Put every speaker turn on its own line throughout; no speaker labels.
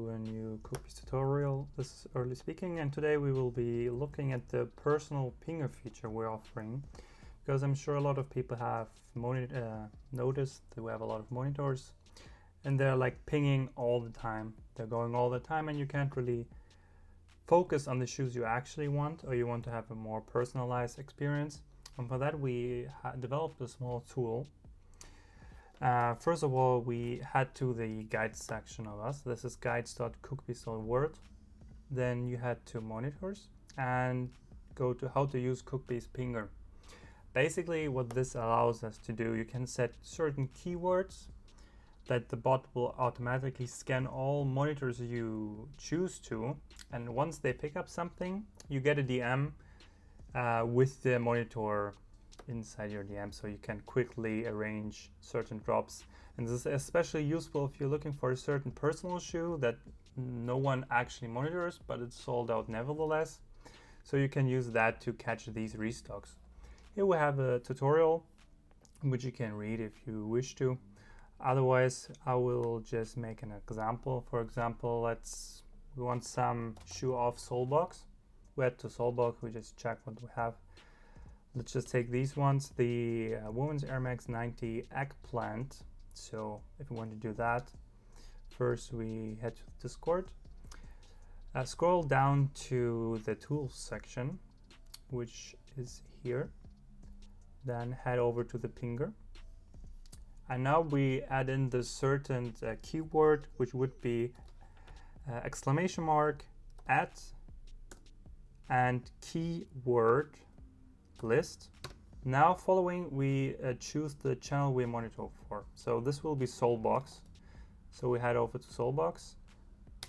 to a new CookBeast tutorial. This is Early Speaking, and today we will be looking at the personal pinger feature we're offering, because I'm sure a lot of people have noticed that we have a lot of monitors and they're like pinging all the time. They're going all the time and you can't really focus on the shoes you actually want, or you want to have a more personalized experience. And for that we developed a small tool. First of all, we head to the guides section of us. This is guides.cookbeast.word. Then you head to monitors and go to how to use CookBeast Pinger. Basically what this allows us to do, you can set certain keywords that the bot will automatically scan all monitors you choose to, and once they pick up something, you get a DM with the monitor inside your DM, so you can quickly arrange certain drops. And this is especially useful if you're looking for a certain personal shoe that no one actually monitors, but it's sold out nevertheless. So you can use that to catch these restocks. Here we have a tutorial which you can read if you wish to. Otherwise, I will just make an example. For example, we want some shoe off sole box. We head to sole box, we just check what we have. Let's just take these ones, the Women's Air Max 90 Eggplant. So if we want to do that, first we head to Discord, scroll down to the tools section, which is here, then head over to the pinger. And now we add in the certain keyword, which would be exclamation mark, at, and keyword list. Now following, we choose the channel we monitor for. So this will be Soulbox. So we head over to Soulbox,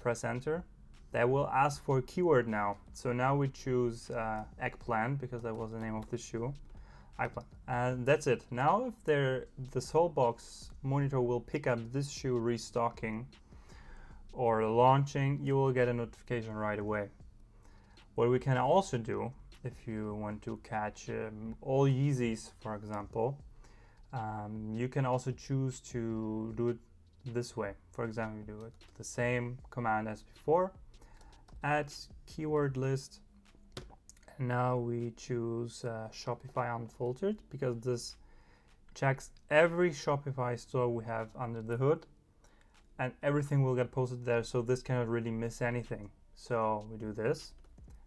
press enter. That will ask for a keyword now. So now we choose Eggplant, because that was the name of the shoe. Eggplant. And that's it. Now if the Soulbox monitor will pick up this shoe restocking or launching, you will get a notification right away. What we can also do, if you want to catch all Yeezys, for example, you can also choose to do it this way. For example, you do it the same command as before, add keyword list, and now we choose Shopify Unfiltered, because this checks every Shopify store we have under the hood, and everything will get posted there, so this cannot really miss anything. So we do this.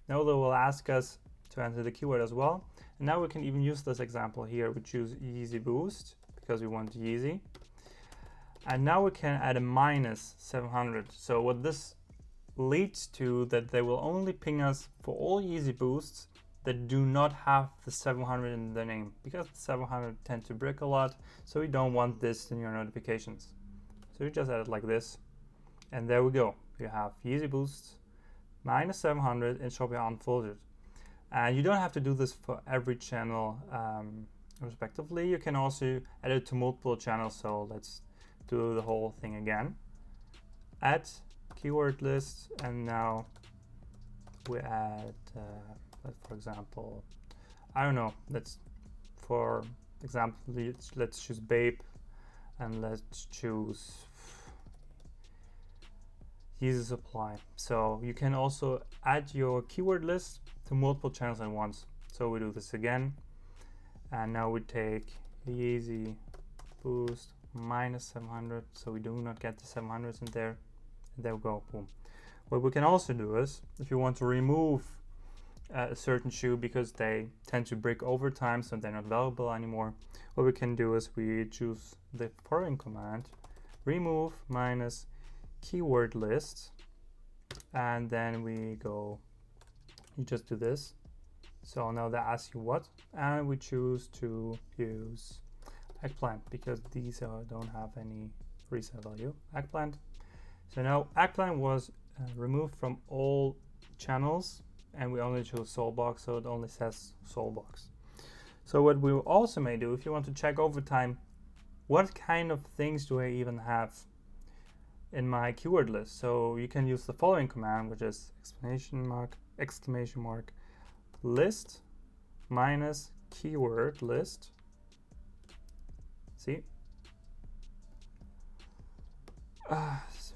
Now they will ask us to enter the keyword as well. And now we can even use this example here. We choose Yeezy Boost because we want Yeezy. And now we can add a -700. So what this leads to, that they will only ping us for all Yeezy Boosts that do not have the 700 in the name, because the 700 tend to brick a lot. So we don't want this in your notifications. So you just add it like this. And there we go. You have Yeezy Boosts -700 in Shopify Unfiltered. And you don't have to do this for every channel respectively. You can also add it to multiple channels. So let's do the whole thing again. Add keyword list, and now we add, for example, I don't know, for example, let's choose Babe, and let's choose Yeezy Supply. So you can also add your keyword list to multiple channels at once. So we do this again, and now we take Yeezy Boost -700, so we do not get the 700s in there. And there we go, boom. What we can also do is, if you want to remove a certain shoe because they tend to break over time, so they're not valuable anymore, what we can do is we choose the following command, remove -keyword list, and then we go, you just do this. So now they ask you what, and we choose to use Eggplant because these don't have any resale value. Eggplant. So now Eggplant was removed from all channels, and we only choose Soulbox, so it only says Soulbox. So what we also may do, if you want to check over time, what kind of things do I even have in my keyword list? So you can use the following command, which is exclamation mark list -keyword list. See,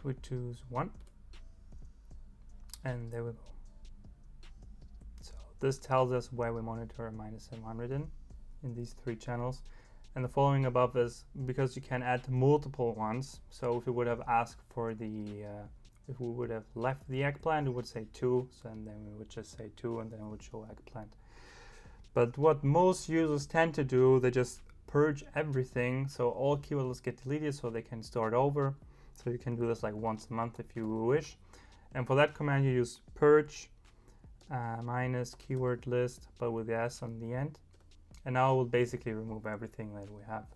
we choose one, And there we go. So this tells us where we monitor -700 in these 3 channels. And the following above is because you can add multiple ones. So if we would have asked for the, if we would have left the eggplant, we would say 2. So and then we would just say 2 and then it would show eggplant. But what most users tend to do, they just purge everything. So all keywords get deleted so they can start over. So you can do this like once a month if you wish. And for that command, you use purge minus keyword list, but with the S on the end. And now it will basically remove everything that we have.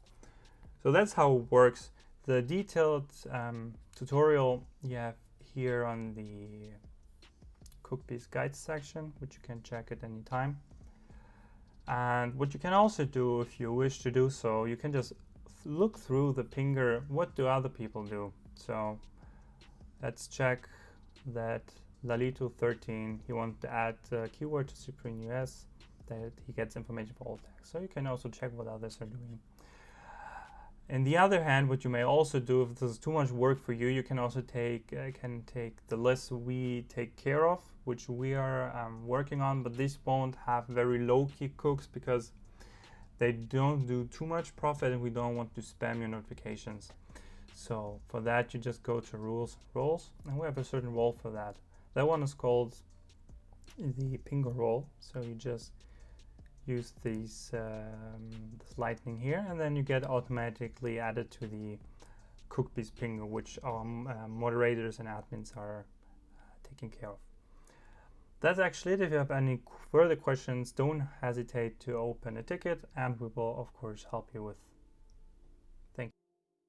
So that's how it works. The detailed tutorial you have here on the CookBeast guides section, which you can check at any time. And what you can also do, if you wish to do so, you can just look through the pinger. What do other people do? So let's check that Lalito13, he wants to add a keyword to Supreme US, that he gets information for all tags. So you can also check what others are doing. On the other hand, what you may also do, if this is too much work for you, you can also take the list we take care of, which we are working on, but these won't have very low-key cooks because they don't do too much profit and we don't want to spam your notifications. So for that, you just go to rules, roles, and we have a certain role for that. That one is called the Pinger role. So you just use these this lightning here, and then you get automatically added to the CookBeast Pinger, which our moderators and admins are taking care of. That's actually it. If you have any further questions, don't hesitate to open a ticket, and we will of course help you with